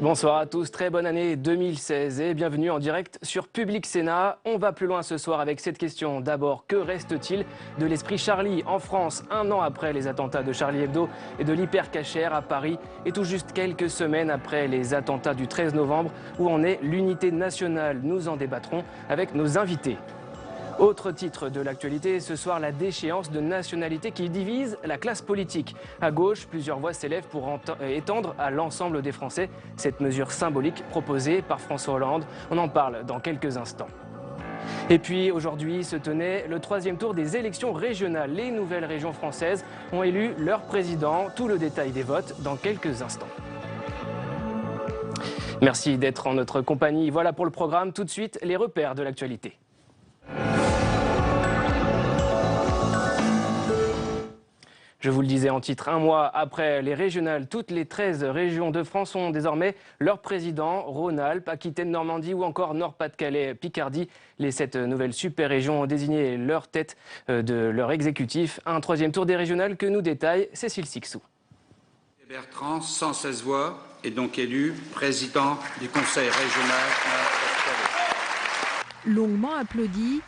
Bonsoir à tous, très bonne année 2016 et bienvenue en direct sur Public Sénat. On va plus loin ce soir avec cette question. D'abord, que reste-t-il de l'esprit Charlie en France, un an après les attentats de Charlie Hebdo et de l'hypercachère à Paris et tout juste quelques semaines après les attentats du 13 novembre, où en est l'unité nationale? Nous en débattrons avec nos invités. Autre titre de l'actualité, ce soir la déchéance de nationalité qui divise la classe politique. À gauche, plusieurs voix s'élèvent pour étendre à l'ensemble des Français cette mesure symbolique proposée par François Hollande. On en parle dans quelques instants. Et puis aujourd'hui se tenait le troisième tour des élections régionales. Les nouvelles régions françaises ont élu leur président. Tout le détail des votes dans quelques instants. Merci d'être en notre compagnie. Voilà pour le programme. Tout de suite, les repères de l'actualité. Je vous le disais en titre, un mois après les régionales, toutes les 13 régions de France ont désormais leur président. Rhône-Alpes, Aquitaine, Normandie ou encore Nord-Pas-de-Calais, Picardie. Les 7 nouvelles super-régions ont désigné leur tête de leur exécutif. Un troisième tour des régionales que nous détaille Cécile Sixou. Bertrand, 116 voix, est donc élu président du Conseil régional Nord-Pas-de-Calais. Longuement applaudi,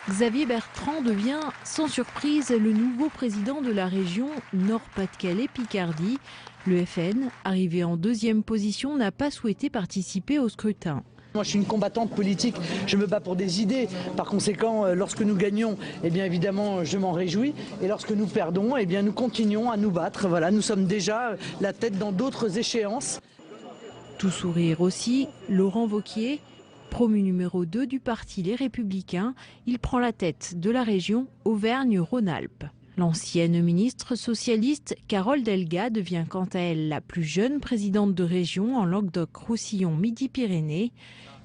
Xavier Bertrand devient sans surprise le nouveau président de la région Nord-Pas-de-Calais-Picardie. Le FN, arrivé en deuxième position, n'a pas souhaité participer au scrutin. Moi, je suis une combattante politique, je me bats pour des idées. Par conséquent, lorsque nous gagnons, eh bien évidemment, je m'en réjouis. Et lorsque nous perdons, eh bien nous continuons à nous battre. Voilà, nous sommes déjà la tête dans d'autres échéances. Tout sourire aussi, Laurent Wauquiez, promu numéro 2 du parti Les Républicains, il prend la tête de la région Auvergne-Rhône-Alpes. L'ancienne ministre socialiste Carole Delga devient quant à elle la plus jeune présidente de région en Languedoc-Roussillon-Midi-Pyrénées.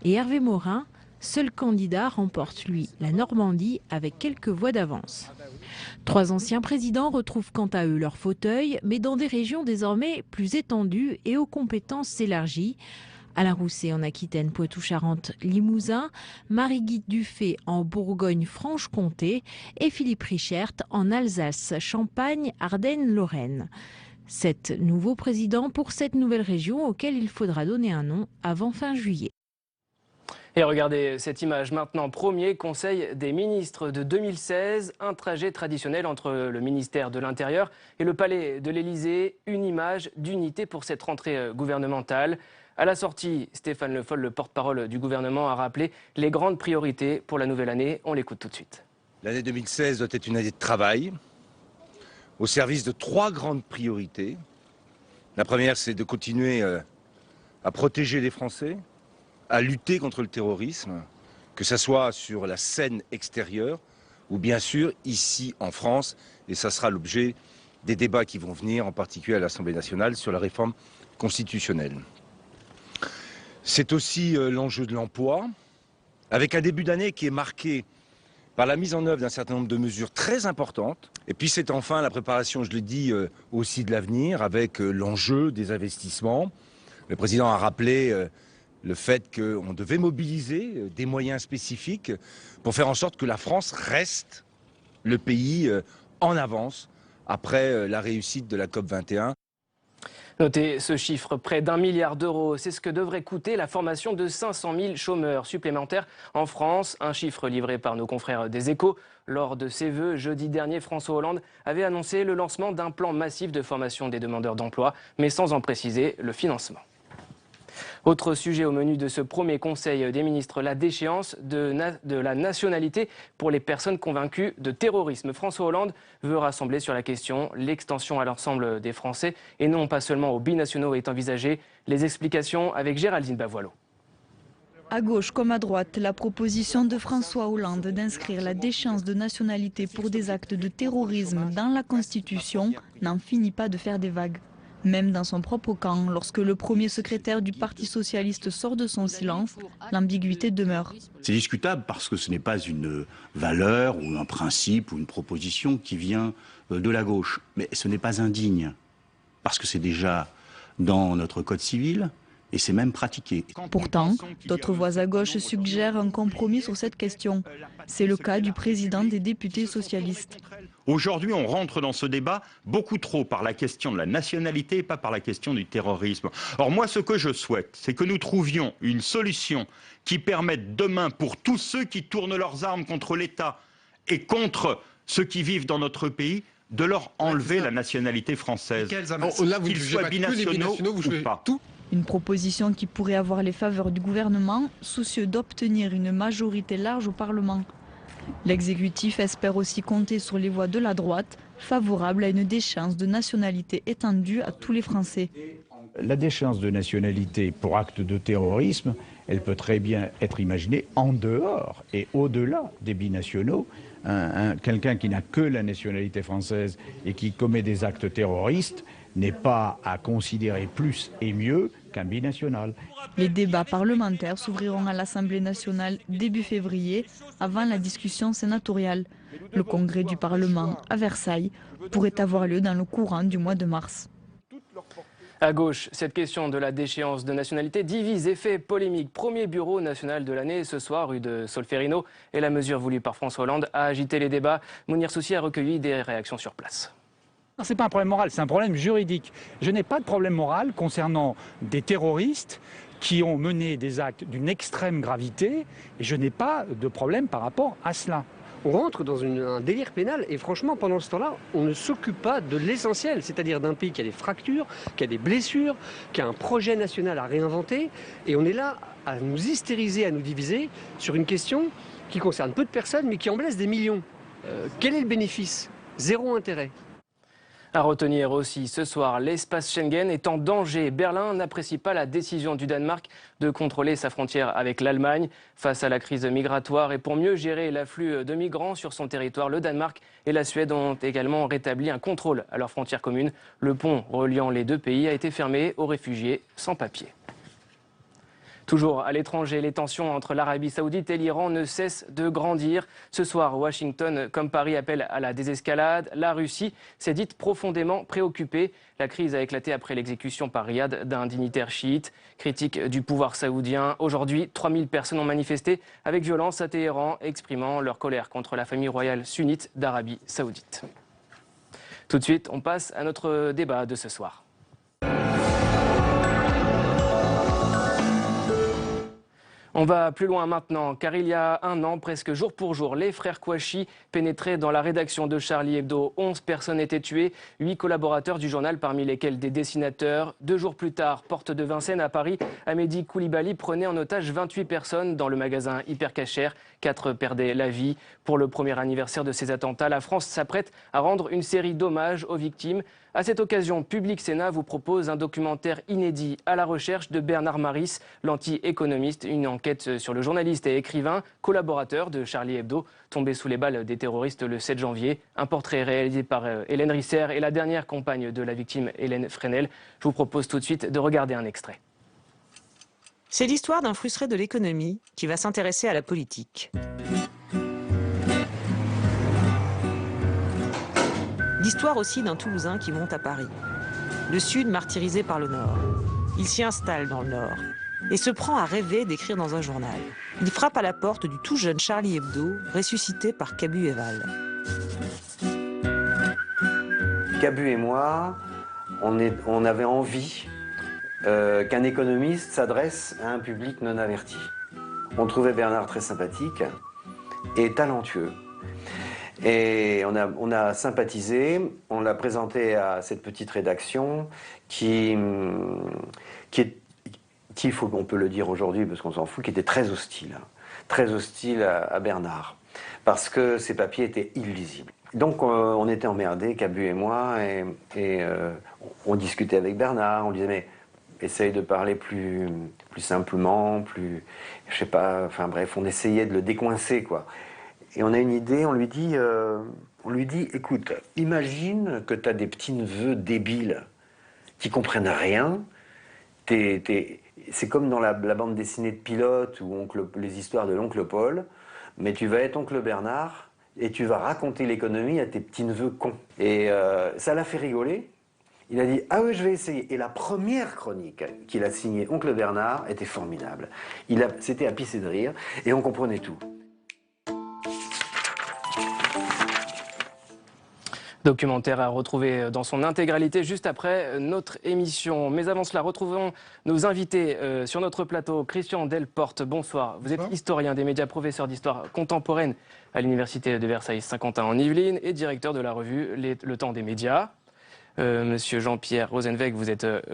Et Hervé Morin, seul candidat, remporte lui la Normandie avec quelques voix d'avance. 3 anciens présidents retrouvent quant à eux leur fauteuil, mais dans des régions désormais plus étendues et aux compétences élargies. Alain Rousset en Aquitaine, Poitou-Charentes, Limousin, Marie-Guide Dufay en Bourgogne-Franche-Comté et Philippe Richert en Alsace, Champagne, Ardennes, Lorraine. 7 nouveaux présidents pour cette nouvelle région auxquelles il faudra donner un nom avant fin juillet. Et regardez cette image maintenant, premier conseil des ministres de 2016, un trajet traditionnel entre le ministère de l'Intérieur et le palais de l'Élysée, une image d'unité pour cette rentrée gouvernementale. À la sortie, Stéphane Le Foll, le porte-parole du gouvernement, a rappelé les grandes priorités pour la nouvelle année. On l'écoute tout de suite. L'année 2016 doit être une année de travail au service de 3 grandes priorités. La première, c'est de continuer à protéger les Français, à lutter contre le terrorisme, que ce soit sur la scène extérieure ou bien sûr ici en France. Et ça sera l'objet des débats qui vont venir, en particulier à l'Assemblée nationale, sur la réforme constitutionnelle. C'est aussi l'enjeu de l'emploi, avec un début d'année qui est marqué par la mise en œuvre d'un certain nombre de mesures très importantes. Et puis c'est enfin la préparation, je l'ai dit, aussi de l'avenir, avec l'enjeu des investissements. Le président a rappelé le fait qu'on devait mobiliser des moyens spécifiques pour faire en sorte que la France reste le pays en avance après la réussite de la COP21. Notez ce chiffre, près d'1 milliard d'euros. C'est ce que devrait coûter la formation de 500 000 chômeurs supplémentaires en France. Un chiffre livré par nos confrères des Échos. Lors de ses vœux, jeudi dernier, François Hollande avait annoncé le lancement d'un plan massif de formation des demandeurs d'emploi, mais sans en préciser le financement. Autre sujet au menu de ce premier conseil des ministres, la déchéance de la nationalité pour les personnes convaincues de terrorisme. François Hollande veut rassembler sur la question. L'extension à l'ensemble des Français et non pas seulement aux binationaux est envisagée. Les explications avec Géraldine Bavoileau. À gauche comme à droite, la proposition de François Hollande d'inscrire la déchéance de nationalité pour des actes de terrorisme dans la Constitution n'en finit pas de faire des vagues. Même dans son propre camp, lorsque le premier secrétaire du Parti socialiste sort de son silence, l'ambiguïté demeure. C'est discutable parce que ce n'est pas une valeur ou un principe ou une proposition qui vient de la gauche. Mais ce n'est pas indigne, parce que c'est déjà dans notre code civil et c'est même pratiqué. Pourtant, d'autres voix à gauche suggèrent un compromis sur cette question. C'est le cas du président des députés socialistes. Aujourd'hui, on rentre dans ce débat beaucoup trop par la question de la nationalité et pas par la question du terrorisme. Or, moi, ce que je souhaite, c'est que nous trouvions une solution qui permette demain, pour tous ceux qui tournent leurs armes contre l'État et contre ceux qui vivent dans notre pays, de leur enlever la nationalité française. Qu'ils soient binationaux ou pas. Une proposition qui pourrait avoir les faveurs du gouvernement, soucieux d'obtenir une majorité large au Parlement. L'exécutif espère aussi compter sur les voix de la droite, favorables à une déchéance de nationalité étendue à tous les Français. La déchéance de nationalité pour acte de terrorisme, elle peut très bien être imaginée en dehors et au-delà des binationaux. Quelqu'un qui n'a que la nationalité française et qui commet des actes terroristes n'est pas à considérer plus et mieux qu'un binational. Les débats parlementaires s'ouvriront à l'Assemblée nationale début février, avant la discussion sénatoriale. Le congrès du Parlement à Versailles pourrait avoir lieu dans le courant du mois de mars. À gauche, cette question de la déchéance de nationalité divise et fait polémique. Premier bureau national de l'année ce soir, rue de Solferino. Et la mesure voulue par François Hollande a agité les débats. Mounir Soussi a recueilli des réactions sur place. Ce n'est pas un problème moral, c'est un problème juridique. Je n'ai pas de problème moral concernant des terroristes qui ont mené des actes d'une extrême gravité et je n'ai pas de problème par rapport à cela. On rentre dans un délire pénal et franchement, pendant ce temps-là, on ne s'occupe pas de l'essentiel, c'est-à-dire d'un pays qui a des fractures, qui a des blessures, qui a un projet national à réinventer et on est là à nous hystériser, à nous diviser sur une question qui concerne peu de personnes mais qui en blesse des millions. Quel est le bénéfice? Zéro intérêt. À retenir aussi ce soir, l'espace Schengen est en danger. Berlin n'apprécie pas la décision du Danemark de contrôler sa frontière avec l'Allemagne. Face à la crise migratoire et pour mieux gérer l'afflux de migrants sur son territoire, le Danemark et la Suède ont également rétabli un contrôle à leurs frontières communes. Le pont reliant les deux pays a été fermé aux réfugiés sans papier. Toujours à l'étranger, les tensions entre l'Arabie Saoudite et l'Iran ne cessent de grandir. Ce soir, Washington, comme Paris, appelle à la désescalade. La Russie s'est dite profondément préoccupée. La crise a éclaté après l'exécution par Riyad d'un dignitaire chiite. Critique du pouvoir saoudien. Aujourd'hui, 3000 personnes ont manifesté avec violence à Téhéran, exprimant leur colère contre la famille royale sunnite d'Arabie Saoudite. Tout de suite, on passe à notre débat de ce soir. On va plus loin maintenant, car il y a un an, presque jour pour jour, les frères Kouachi pénétraient dans la rédaction de Charlie Hebdo. 11 personnes étaient tuées, 8 collaborateurs du journal, parmi lesquels des dessinateurs. 2 jours plus tard, porte de Vincennes à Paris, Amédi Koulibaly prenait en otage 28 personnes dans le magasin Hypercacher. 4 perdaient la vie. Pour le premier anniversaire de ces attentats, la France s'apprête à rendre une série d'hommages aux victimes. À cette occasion, Public Sénat vous propose un documentaire inédit à la recherche de Bernard Maris, l'anti-économiste, une enquête sur le journaliste et écrivain, collaborateur de Charlie Hebdo, tombé sous les balles des terroristes le 7 janvier. Un portrait réalisé par Hélène Risser et la dernière compagne de la victime, Hélène Fresnel. Je vous propose tout de suite de regarder un extrait. C'est l'histoire d'un frustré de l'économie qui va s'intéresser à la politique. L'histoire aussi d'un Toulousain qui monte à Paris. Le Sud martyrisé par le Nord. Il s'y installe dans le Nord et se prend à rêver d'écrire dans un journal. Il frappe à la porte du tout jeune Charlie Hebdo, ressuscité par Cabu et Val. Cabu et moi, on avait envie qu'un économiste s'adresse à un public non averti. On trouvait Bernard très sympathique et talentueux. Et on a sympathisé, on l'a présenté à cette petite rédaction qui on peut le dire aujourd'hui parce qu'on s'en fout, qui était très hostile à Bernard, parce que ses papiers étaient illisibles. Donc on était emmerdés, Cabu et moi, et on discutait avec Bernard, on disait mais essaye de parler plus simplement, plus, je sais pas, enfin bref, on essayait de le décoincer quoi. Et on a une idée, on lui dit, écoute, imagine que tu as des petits-neveux débiles qui comprennent rien. C'est comme dans la bande dessinée de Pilote ou les histoires de l'oncle Paul, mais tu vas être oncle Bernard et tu vas raconter l'économie à tes petits-neveux cons. Et ça l'a fait rigoler. Il a dit, ah oui, je vais essayer. Et la première chronique qu'il a signée, oncle Bernard, était formidable. C'était à pisser de rire et on comprenait tout. Documentaire à retrouver dans son intégralité juste après notre émission. Mais avant cela, retrouvons nos invités sur notre plateau. Christian Delporte, bonsoir. Vous êtes historien des médias, professeur d'histoire contemporaine à l'université de Versailles-Saint-Quentin en Yvelines et directeur de la revue Le Temps des médias. Monsieur Jean-Pierre Rosenweg,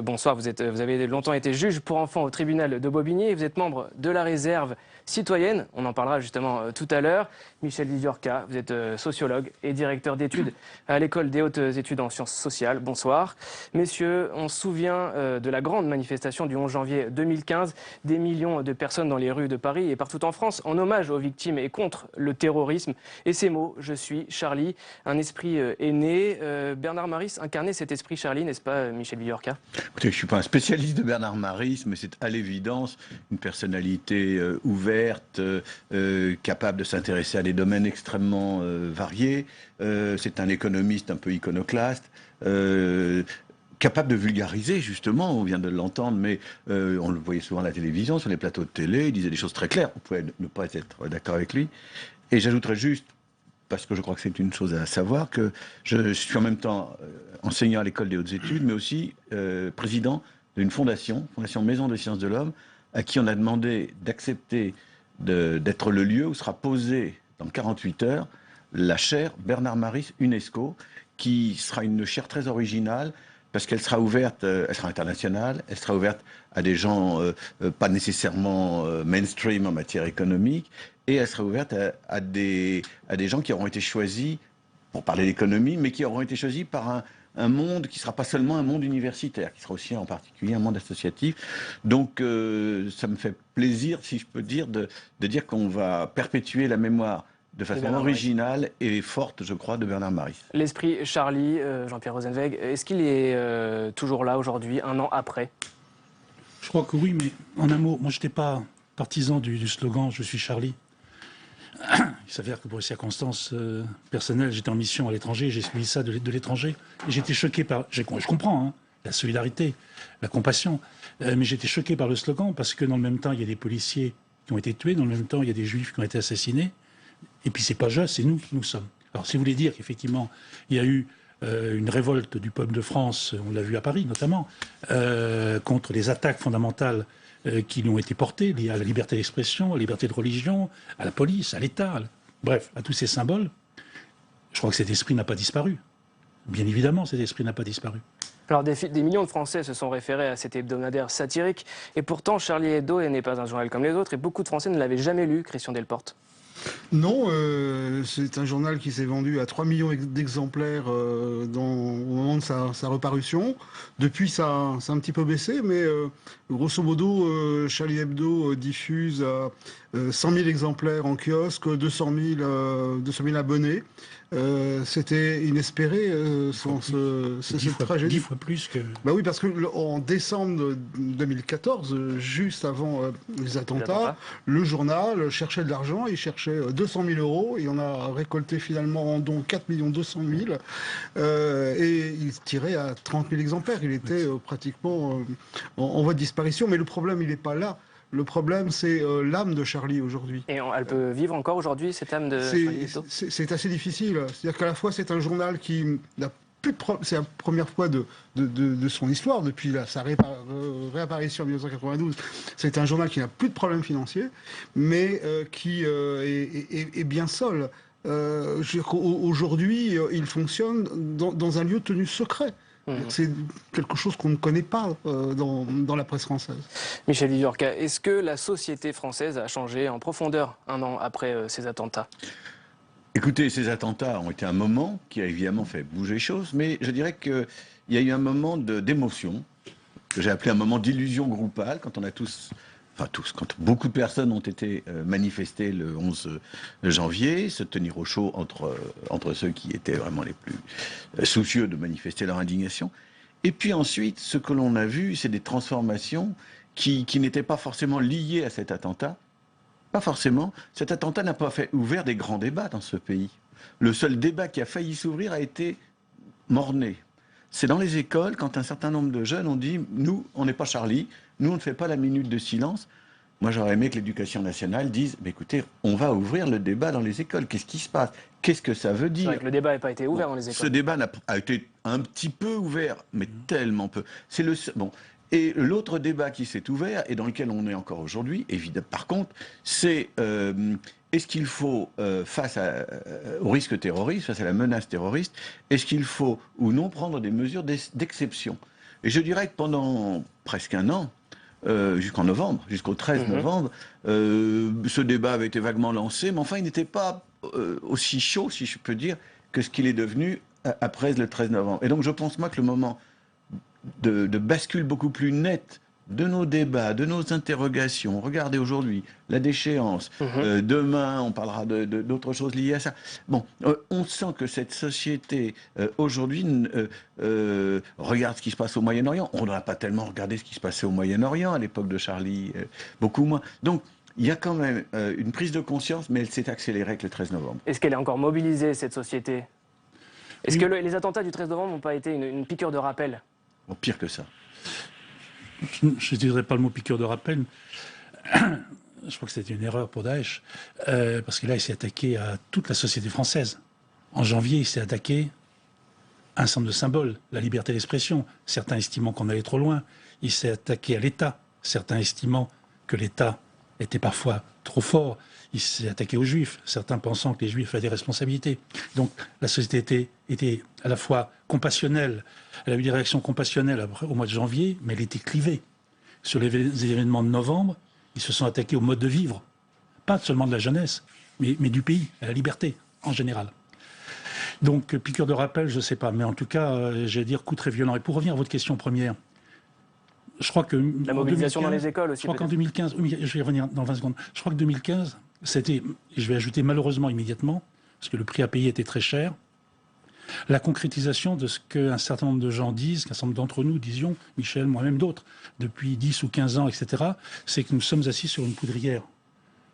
bonsoir. Vous avez longtemps été juge pour enfants au tribunal de Bobigny et vous êtes membre de la réserve citoyenne. On en parlera justement tout à l'heure. Michel Viviorca, vous êtes sociologue et directeur d'études à l'école des hautes études en sciences sociales. Bonsoir. Messieurs, on se souvient de la grande manifestation du 11 janvier 2015. Des millions de personnes dans les rues de Paris et partout en France en hommage aux victimes et contre le terrorisme. Et ces mots, je suis Charlie, un esprit est né. Bernard Maris incarnait cet esprit, Charlie, n'est-ce pas, Michel Viviorca? Écoutez, je ne suis pas un spécialiste de Bernard Maris, mais c'est à l'évidence une personnalité ouverte, capable de s'intéresser à des domaines extrêmement variés. C'est un économiste un peu iconoclaste. Capable de vulgariser, justement, on vient de l'entendre, mais on le voyait souvent à la télévision, sur les plateaux de télé, il disait des choses très claires, on pouvait ne pas être d'accord avec lui. Et j'ajouterais juste, parce que je crois que c'est une chose à savoir, que je suis en même temps enseignant à l'école des hautes études, mais aussi président d'une fondation Maison des sciences de l'homme, à qui on a demandé d'accepter d'être le lieu où sera posée, dans 48 heures, la chaire Bernard Maris UNESCO, qui sera une chaire très originale, parce qu'elle sera ouverte, elle sera internationale, elle sera ouverte à des gens pas nécessairement mainstream en matière économique, et elle sera ouverte à des gens qui auront été choisis, pour parler d'économie, mais qui auront été choisis par un monde qui ne sera pas seulement un monde universitaire, qui sera aussi en particulier un monde associatif. Donc ça me fait plaisir, si je peux dire, de dire qu'on va perpétuer la mémoire de façon originale et forte, je crois, de Bernard Maris. L'esprit Charlie, Jean-Pierre Rosenweg, est-ce qu'il est toujours là aujourd'hui, un an après? Je crois que oui, mais en un mot, moi je n'étais pas partisan du slogan « Je suis Charlie ». Il s'avère que pour les circonstances personnelles, j'étais en mission à l'étranger, j'ai suivi ça de l'étranger, et j'étais choqué par... Je comprends, hein, la solidarité, la compassion, mais j'étais choqué par le slogan, parce que dans le même temps, il y a des policiers qui ont été tués, dans le même temps, il y a des juifs qui ont été assassinés, et puis c'est pas juste, c'est nous qui nous sommes. Alors si vous voulez dire qu'effectivement, il y a eu une révolte du peuple de France, on l'a vu à Paris notamment, contre les attaques fondamentales qui lui ont été portées, liées à la liberté d'expression, à la liberté de religion, à la police, à l'État, bref, à tous ces symboles, je crois que cet esprit n'a pas disparu. Bien évidemment, cet esprit n'a pas disparu. Alors des millions de Français se sont référés à cet hebdomadaire satirique, et pourtant Charlie Hebdo n'est pas un journal comme les autres, et beaucoup de Français ne l'avaient jamais lu, Christian Delporte. Non, c'est un journal qui s'est vendu à 3 millions d'exemplaires au moment de sa reparution. Depuis, ça a un petit peu baissé, mais grosso modo, Charlie Hebdo diffuse 100 000 exemplaires en kiosque, 200 000 abonnés. C'était inespéré cette tragédie. 10 fois plus que... Bah oui, parce qu'en décembre 2014, juste avant les attentats, le journal cherchait de l'argent, il cherchait 200 000 euros, et on a récolté finalement en don 4 200 000, et il tirait à 30 000 exemplaires. Il était pratiquement en voie de disparition, mais le problème, il n'est pas là. Le problème, c'est l'âme de Charlie aujourd'hui. Et elle peut vivre encore aujourd'hui, cette âme de Charlie Hebdo? C'est assez difficile. C'est-à-dire qu'à la fois, c'est un journal qui n'a plus de c'est la première fois de son histoire, depuis sa réapparition en 1992. C'est un journal qui n'a plus de problèmes financiers, mais qui est bien seul. Aujourd'hui, il fonctionne dans un lieu tenu secret. C'est quelque chose qu'on ne connaît pas dans la presse française. Michel Viviorca, est-ce que la société française a changé en profondeur un an après ces attentats? Écoutez, ces attentats ont été un moment qui a évidemment fait bouger les choses, mais je dirais qu'il y a eu un moment d'émotion, que j'ai appelé un moment d'illusion groupale, quand on a quand beaucoup de personnes ont été manifestées le 11 janvier, se tenir au chaud entre ceux qui étaient vraiment les plus soucieux de manifester leur indignation. Et puis ensuite, ce que l'on a vu, c'est des transformations qui n'étaient pas forcément liées à cet attentat. Pas forcément. Cet attentat n'a pas ouvert des grands débats dans ce pays. Le seul débat qui a failli s'ouvrir a été morné. C'est dans les écoles, quand un certain nombre de jeunes ont dit « Nous, on n'est pas Charlie, nous, on ne fait pas la minute de silence ». Moi, j'aurais aimé que l'éducation nationale dise, mais écoutez, on va ouvrir le débat dans les écoles. Qu'est-ce qui se passe? Qu'est-ce que ça veut dire? C'est vrai que le débat n'a pas été ouvert dans les écoles. Ce débat a été un petit peu ouvert, mais tellement peu. C'est le bon. Et l'autre débat qui s'est ouvert, et dans lequel on est encore aujourd'hui, évidemment, par contre, c'est est-ce qu'il faut, face au risque terroriste, face à la menace terroriste, est-ce qu'il faut ou non prendre des mesures d'exception? Et je dirais que pendant presque un an, jusqu'en novembre, jusqu'au 13 novembre, ce débat avait été vaguement lancé, mais enfin, il n'était pas aussi chaud, si je peux dire, que ce qu'il est devenu après le 13 novembre. Et donc, je pense, moi, que le moment de bascule beaucoup plus net de nos débats, de nos interrogations. Regardez aujourd'hui la déchéance. Demain, on parlera d'autres choses liées à ça. Bon, on sent que cette société, aujourd'hui, regarde ce qui se passe au Moyen-Orient. On n'a pas tellement regardé ce qui se passait au Moyen-Orient à l'époque de Charlie, beaucoup moins. Donc, il y a quand même une prise de conscience, mais elle s'est accélérée avec le 13 novembre. Est-ce qu'elle est encore mobilisée, cette société? Est-ce que les attentats du 13 novembre n'ont pas été une piqûre de rappel? Bon, pire que ça. Je ne dirais pas le mot piqûre de rappel. Je crois que c'était une erreur pour Daesh, parce que là, il s'est attaqué à toute la société française. En janvier, il s'est attaqué à un ensemble de symboles, la liberté d'expression, certains estimant qu'on allait trop loin. Il s'est attaqué à l'État, certains estimant que l'État était parfois trop fort. Il s'est attaqué aux Juifs, certains pensant que les Juifs avaient des responsabilités. Donc la société était à la fois compassionnelle, elle a eu des réactions compassionnelles au mois de janvier, mais elle était clivée. Sur les événements de novembre, ils se sont attaqués au mode de vivre, pas seulement de la jeunesse, mais du pays, à la liberté, en général. Donc piqûre de rappel, je ne sais pas, mais en tout cas, j'allais dire coup très violent. Et pour revenir à votre question première, je crois que... La mobilisation 2015, dans les écoles aussi. Je crois qu'en 2015, je vais y revenir dans 20 secondes, je crois que 2015, c'était, je vais ajouter malheureusement immédiatement, parce que le prix à payer était très cher, la concrétisation de ce qu'un certain nombre de gens disent, qu'un certain nombre d'entre nous disions, Michel, moi-même, d'autres, depuis 10 ou 15 ans, etc., c'est que nous sommes assis sur une poudrière.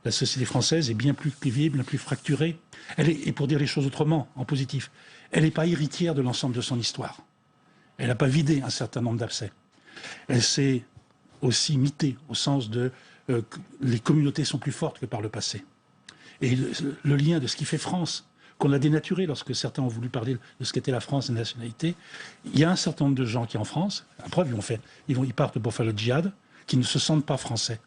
La société française est bien plus clivée, bien plus fracturée. Elle est, et pour dire les choses autrement, en positif, elle n'est pas héritière de l'ensemble de son histoire. Elle n'a pas vidé un certain nombre d'abcès. Elle s'est aussi mitée, au sens de les communautés sont plus fortes que par le passé. Et le lien de ce qui fait France, qu'on a dénaturé lorsque certains ont voulu parler de ce qu'était la France et la nationalité, il y a un certain nombre de gens qui en France, la preuve, ils partent pour faire le djihad, qui ne se sentent pas français.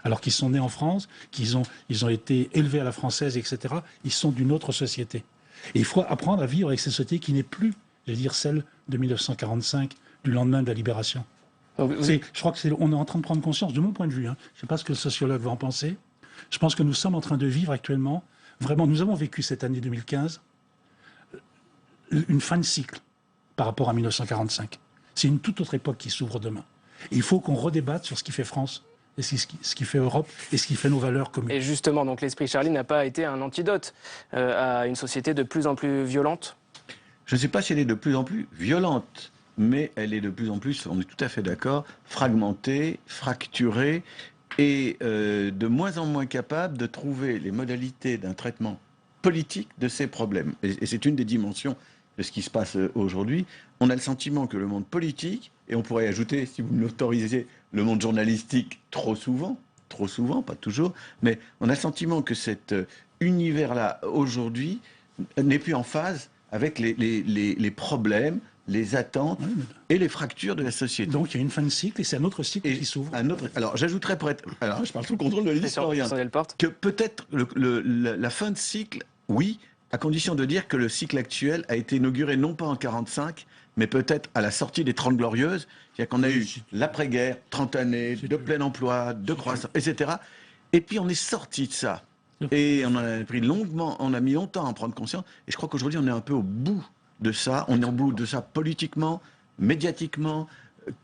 Alors qu'ils sont nés en France, ils ont été élevés à la française, etc. Ils sont d'une autre société. Et il faut apprendre à vivre avec cette société qui n'est plus, je veux dire, celle de 1945, du lendemain de la libération. Je crois qu'on est en train de prendre conscience, de mon point de vue, je ne sais pas ce que le sociologue va en penser, je pense que nous sommes en train de vivre actuellement, vraiment, nous avons vécu cette année 2015, une fin de cycle par rapport à 1945. C'est une toute autre époque qui s'ouvre demain. Et il faut qu'on redébatte sur ce qui fait France, et ce qui fait Europe, et ce qui fait nos valeurs communes. Et justement, donc l'esprit Charlie n'a pas été un antidote à une société de plus en plus violente? Je ne sais pas si elle est de plus en plus violente, mais elle est de plus en plus, on est tout à fait d'accord, fragmentée, fracturée, et de moins en moins capable de trouver les modalités d'un traitement politique de ces problèmes. Et c'est une des dimensions de ce qui se passe aujourd'hui. On a le sentiment que le monde politique, et on pourrait ajouter, si vous me l'autorisez, le monde journalistique trop souvent, pas toujours, mais on a le sentiment que cet univers-là, aujourd'hui, n'est plus en phase avec les problèmes, les attentes et les fractures de la société. Donc il y a une fin de cycle et c'est un autre cycle qui s'ouvre. Alors j'ajouterais, alors je parle sous le contrôle de l'historien, que peut-être la fin de cycle, oui, à condition de dire que le cycle actuel a été inauguré non pas en 1945, mais peut-être à la sortie des 30 Glorieuses, c'est-à-dire qu'on a eu l'après-guerre, 30 années de plein emploi, de croissance, etc. Et puis on est sorti de ça. Et on a pris longuement, on a mis longtemps à en prendre conscience, et je crois qu'aujourd'hui on est un peu au bout de ça, on est au bout de ça politiquement, médiatiquement,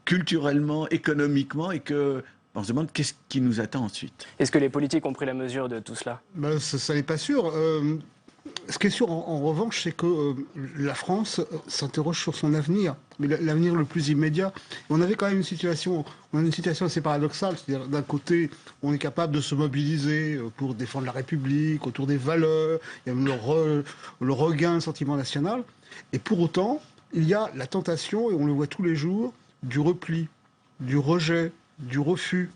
culturellement, économiquement, et que on se demande qu'est-ce qui nous attend ensuite. Est-ce que les politiques ont pris la mesure de tout cela? Ça n'est pas sûr. Ce qui est sûr, en revanche, c'est que la France s'interroge sur son avenir, mais l'avenir le plus immédiat. On avait quand même une situation assez paradoxale, c'est-à-dire d'un côté, on est capable de se mobiliser pour défendre la République, autour des valeurs, il y a même le regain du sentiment national, et pour autant, il y a la tentation, et on le voit tous les jours, du repli, du rejet, du refus.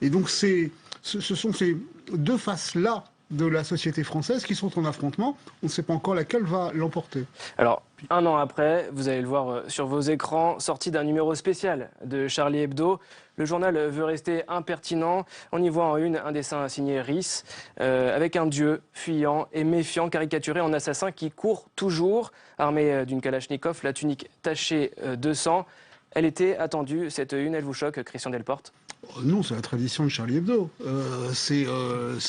Et donc c'est ce sont ces deux faces-là de la société française qui sont en affrontement. On ne sait pas encore laquelle va l'emporter. Alors, un an après, vous allez le voir sur vos écrans, sorti d'un numéro spécial de Charlie Hebdo. Le journal veut rester impertinent. On y voit en une un dessin signé Riss, avec un dieu fuyant et méfiant, caricaturé en assassin qui court toujours, armé d'une Kalachnikov, la tunique tachée de sang. Elle était attendue, cette une, elle vous choque, Christian Delporte? Non, c'est la tradition de Charlie Hebdo. C'est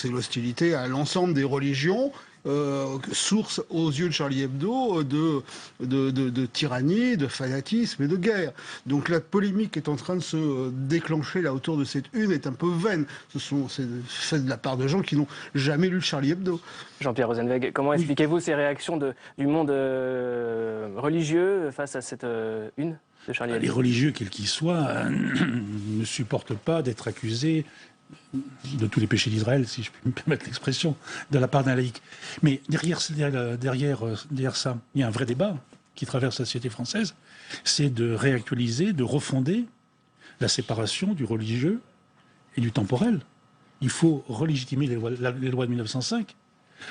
l'hostilité à l'ensemble des religions, source aux yeux de Charlie Hebdo de tyrannie, de fanatisme et de guerre. Donc la polémique est en train de se déclencher là autour de cette une est un peu vaine. C'est fait de la part de gens qui n'ont jamais lu Charlie Hebdo. Jean-Pierre Rosenweg, comment expliquez-vous ces réactions du monde religieux face à cette une de Charlie Hebdo? Les religieux, quels qu'ils soient, ne supportent pas d'être accusés de tous les péchés d'Israël, si je puis me permettre l'expression, de la part d'un laïc. Mais derrière ça, il y a un vrai débat qui traverse la société française, c'est de réactualiser, de refonder la séparation du religieux et du temporel. Il faut relégitimer les lois de 1905,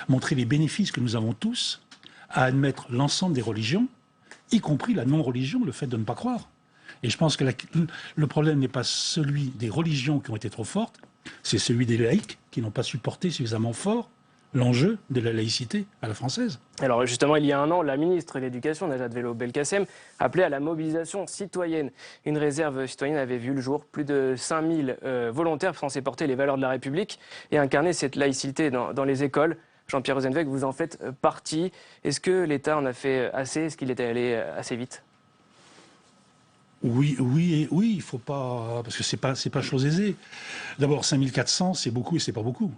montrer les bénéfices que nous avons tous à admettre l'ensemble des religions, y compris la non-religion, le fait de ne pas croire. Et je pense que le problème n'est pas celui des religions qui ont été trop fortes, c'est celui des laïcs qui n'ont pas supporté suffisamment fort l'enjeu de la laïcité à la française. Alors justement, il y a un an, la ministre de l'Éducation, Najat Vallaud-Belkacem, appelait à la mobilisation citoyenne. Une réserve citoyenne avait vu le jour. Plus de 5000 volontaires censés porter les valeurs de la République et incarner cette laïcité dans les écoles. Jean-Pierre Rosenweg, vous en faites partie. Est-ce que l'État en a fait assez? Est-ce qu'il était allé assez vite? Oui, il ne faut pas... Parce que c'est pas chose aisée. D'abord, 5400, c'est beaucoup et c'est pas beaucoup.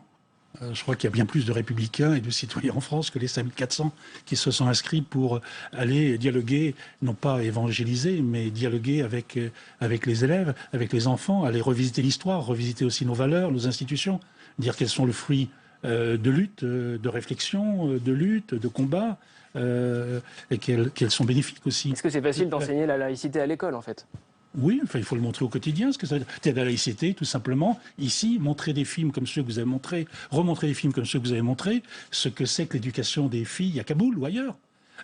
Je crois qu'il y a bien plus de républicains et de citoyens en France que les 5400 qui se sont inscrits pour aller dialoguer, non pas évangéliser, mais dialoguer avec les élèves, avec les enfants, aller revisiter l'histoire, revisiter aussi nos valeurs, nos institutions, dire quels sont le fruit de lutte, de réflexion, de lutte, de combat, et qu'elles sont bénéfiques aussi. Est-ce que c'est facile d'enseigner la laïcité à l'école, en fait? Oui, enfin, il faut le montrer au quotidien, ce que ça veut dire. C'est de la laïcité, tout simplement. Ici, montrer des films comme ceux que vous avez montrés, remontrer des films comme ceux que vous avez montrés, ce que c'est que l'éducation des filles à Kaboul ou ailleurs.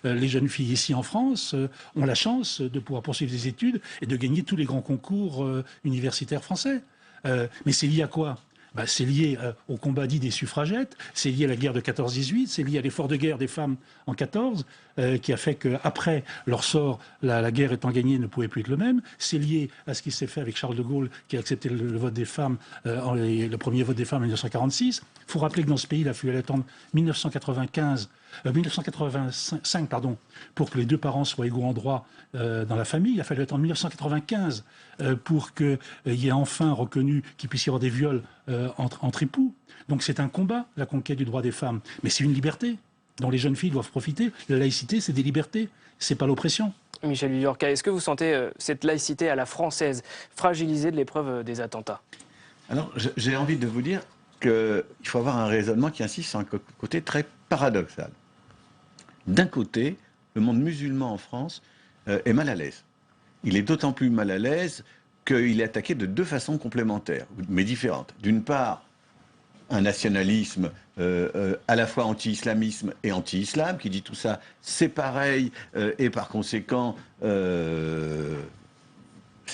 Les jeunes filles ici en France ont la chance de pouvoir poursuivre des études et de gagner tous les grands concours universitaires français. Mais c'est lié à quoi? C'est lié au combat dit des suffragettes, c'est lié à la guerre de 14-18, c'est lié à l'effort de guerre des femmes en 14, qui a fait qu'après leur sort, la guerre étant gagnée, ne pouvait plus être le même. C'est lié à ce qui s'est fait avec Charles de Gaulle, qui a accepté le vote des femmes, le premier vote des femmes en 1946. Il faut rappeler que dans ce pays, il a fallu attendre 1985 pour que les deux parents soient égaux en droit dans la famille. Il a fallu attendre 1995 pour qu'il y ait enfin reconnu qu'il puisse y avoir des viols entre époux. Donc c'est un combat, la conquête du droit des femmes. Mais c'est une liberté dont les jeunes filles doivent profiter. La laïcité, c'est des libertés, c'est pas l'oppression. Michel Viviorca, est-ce que vous sentez cette laïcité à la française fragilisée de l'épreuve des attentats? Alors j'ai envie de vous dire qu'il faut avoir un raisonnement qui insiste sur un côté très paradoxal. D'un côté, le monde musulman en France est mal à l'aise. Il est d'autant plus mal à l'aise qu'il est attaqué de deux façons complémentaires, mais différentes. D'une part, un nationalisme à la fois anti-islamisme et anti-islam, qui dit tout ça, c'est pareil, et par conséquent, c'est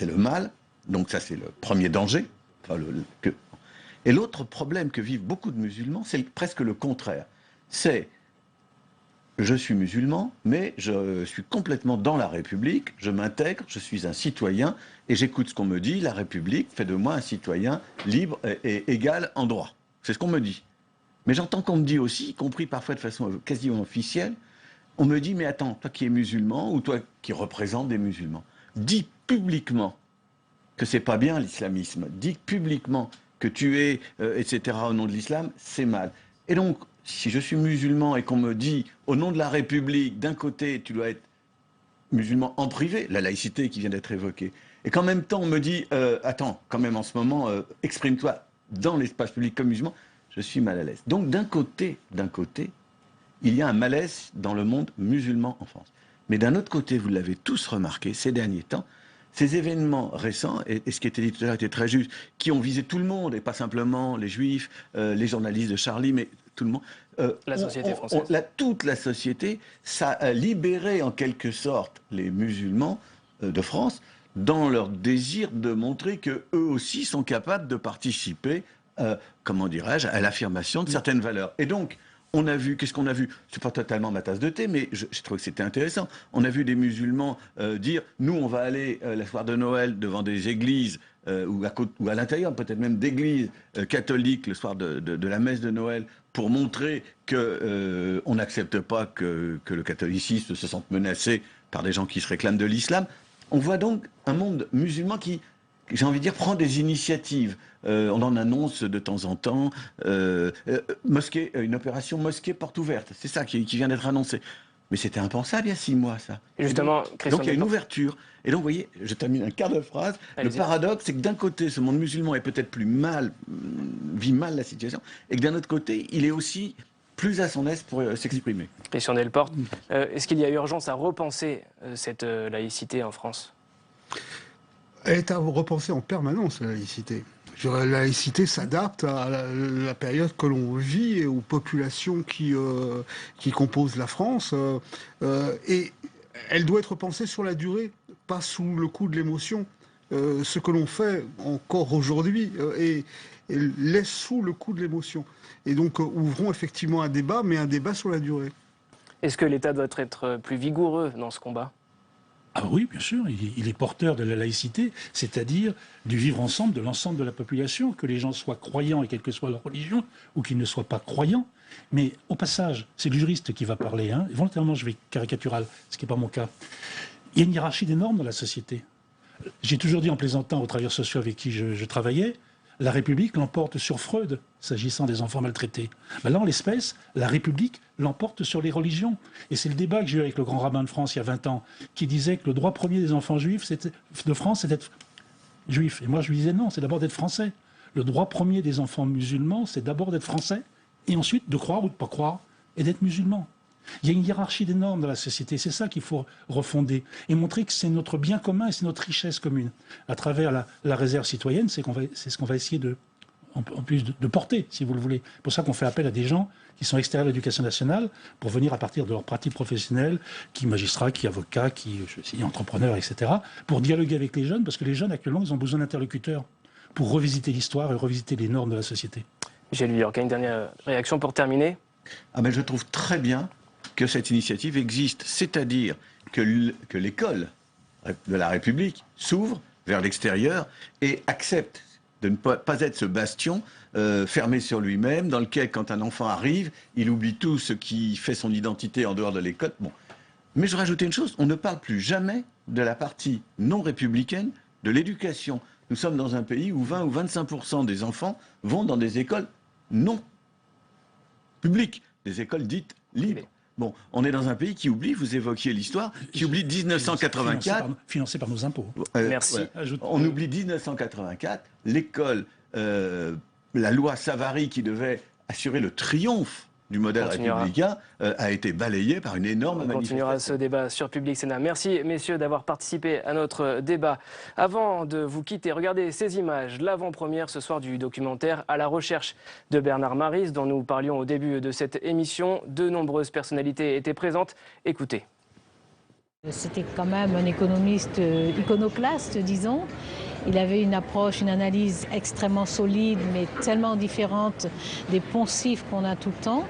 le mal. Donc ça, c'est le premier danger. Enfin, Et l'autre problème que vivent beaucoup de musulmans, c'est presque le contraire. C'est, je suis musulman, mais je suis complètement dans la République, je m'intègre, je suis un citoyen, et j'écoute ce qu'on me dit, la République fait de moi un citoyen libre et égal en droit. C'est ce qu'on me dit. Mais j'entends qu'on me dit aussi, y compris parfois de façon quasiment officielle, on me dit, mais attends, toi qui es musulman, ou toi qui représentes des musulmans, dis publiquement que c'est pas bien l'islamisme, dis publiquement que tu es, etc., au nom de l'islam, c'est mal. Et donc, si je suis musulman et qu'on me dit, au nom de la République, d'un côté, tu dois être musulman en privé, la laïcité qui vient d'être évoquée, et qu'en même temps, on me dit, attends, quand même en ce moment, exprime-toi dans l'espace public comme musulman, je suis mal à l'aise. Donc, d'un côté, il y a un malaise dans le monde musulman en France. Mais d'un autre côté, vous l'avez tous remarqué ces derniers temps, ces événements récents, et ce qui était dit tout à l'heure était très juste, qui ont visé tout le monde, et pas simplement les Juifs, les journalistes de Charlie, mais tout le monde. La société française. Toute la société, ça a libéré en quelque sorte les musulmans de France dans leur désir de montrer qu'eux aussi sont capables de participer, comment dirais-je, à l'affirmation de certaines valeurs. Et donc, on a vu, qu'est-ce qu'on a vu? C'est pas totalement ma tasse de thé, mais je trouve que c'était intéressant. On a vu des musulmans dire, nous, on va aller la soirée de Noël devant des églises, ou à l'intérieur, peut-être même d'églises catholiques, le soir de la messe de Noël, pour montrer qu'on n'accepte pas que le catholicisme se sente menacé par des gens qui se réclament de l'islam. On voit donc un monde musulman qui, j'ai envie de dire, prend des initiatives. On en annonce de temps en temps. Mosquée, une opération mosquée porte ouverte. C'est ça qui vient d'être annoncé. Mais c'était impensable il y a 6 mois, ça. Et justement, donc il y a une ouverture. Et donc, vous voyez, je termine un quart de phrase. Le paradoxe, c'est que d'un côté, ce monde musulman est peut-être plus mal, vit mal la situation, et que d'un autre côté, il est aussi plus à son aise pour s'exprimer. Christian Delporte, est-ce qu'il y a urgence à repenser cette laïcité en France? Elle est à repenser en permanence, la laïcité. La laïcité s'adapte à la période que l'on vit et aux populations qui composent la France. Et elle doit être pensée sur la durée, pas sous le coup de l'émotion. Ce que l'on fait encore aujourd'hui et laisse sous le coup de l'émotion. Et donc ouvrons effectivement un débat, mais un débat sur la durée. Est-ce que l'État doit être plus vigoureux dans ce combat? Ah oui, bien sûr, il est porteur de la laïcité, c'est-à-dire du vivre ensemble de l'ensemble de la population, que les gens soient croyants et quelle que soit leur religion, ou qu'ils ne soient pas croyants. Mais au passage, c'est le juriste qui va parler, hein. Volontairement je vais caricatural, ce qui n'est pas mon cas. Il y a une hiérarchie des normes dans la société. J'ai toujours dit en plaisantant aux travailleurs sociaux avec qui je travaillais, la République l'emporte sur Freud, s'agissant des enfants maltraités. Ben là, en l'espèce, la République l'emporte sur les religions. Et c'est le débat que j'ai eu avec le grand rabbin de France il y a 20 ans, qui disait que le droit premier des enfants juifs de France, c'est d'être juif. Et moi, je lui disais non, c'est d'abord d'être français. Le droit premier des enfants musulmans, c'est d'abord d'être français, et ensuite de croire ou de ne pas croire, et d'être musulman. Il y a une hiérarchie des normes dans la société, c'est ça qu'il faut refonder, et montrer que c'est notre bien commun et c'est notre richesse commune. À travers la réserve citoyenne, c'est ce qu'on va essayer en plus de porter, si vous le voulez. C'est pour ça qu'on fait appel à des gens qui sont extérieurs à l'éducation nationale pour venir à partir de leur pratique professionnelle, qui magistrats, qui avocats, qui entrepreneurs, etc., pour dialoguer avec les jeunes, parce que les jeunes, actuellement, ils ont besoin d'interlocuteurs pour revisiter l'histoire et revisiter les normes de la société. Michel Vuillorca, une dernière réaction pour terminer. Je trouve très bien que cette initiative existe, c'est-à-dire que l'école de la République s'ouvre vers l'extérieur et accepte de ne pas être ce bastion fermé sur lui-même, dans lequel, quand un enfant arrive, il oublie tout ce qui fait son identité en dehors de l'école. Bon. Mais je rajoutais une chose, on ne parle plus jamais de la partie non républicaine de l'éducation. Nous sommes dans un pays où 20 ou 25% des enfants vont dans des écoles non publiques, des écoles dites libres. Bon, on est dans un pays qui oublie, vous évoquiez l'histoire, qui oublie 1984. Financé par nos impôts. Merci. Ouais. On oublie 1984, l'école, la loi Savary qui devait assurer le triomphe du modèle républicain a été balayée par une énorme manifestation. On continuera ce débat sur Public Sénat. Merci messieurs d'avoir participé à notre débat. Avant de vous quitter, regardez ces images, l'avant-première ce soir du documentaire À la recherche de Bernard Maris dont nous parlions au début de cette émission. De nombreuses personnalités étaient présentes. Écoutez. C'était quand même un économiste iconoclaste, disons. Il avait une approche, une analyse extrêmement solide, mais tellement différente des poncifs qu'on a tout le temps.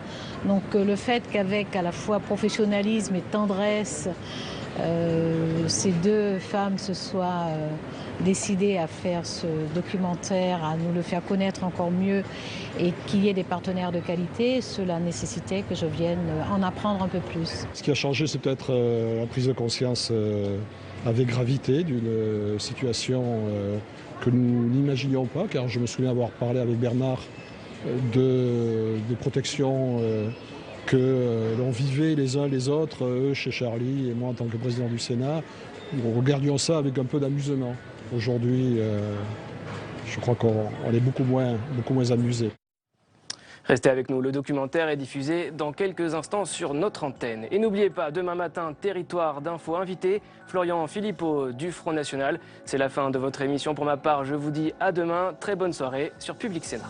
Donc le fait qu'avec à la fois professionnalisme et tendresse, ces deux femmes se soient décidées à faire ce documentaire, à nous le faire connaître encore mieux et qu'il y ait des partenaires de qualité, cela nécessitait que je vienne en apprendre un peu plus. Ce qui a changé, c'est peut-être la prise de conscience avec gravité d'une situation que nous n'imaginions pas, car je me souviens avoir parlé avec Bernard des protections que l'on vivait les uns les autres, eux chez Charlie et moi en tant que président du Sénat. Nous regardions ça avec un peu d'amusement. Aujourd'hui, je crois qu'on est beaucoup moins amusés. Restez avec nous, le documentaire est diffusé dans quelques instants sur notre antenne. Et n'oubliez pas, demain matin, Territoire d'info invité, Florian Philippot du Front National. C'est la fin de votre émission. Pour ma part, je vous dis à demain. Très bonne soirée sur Public Sénat.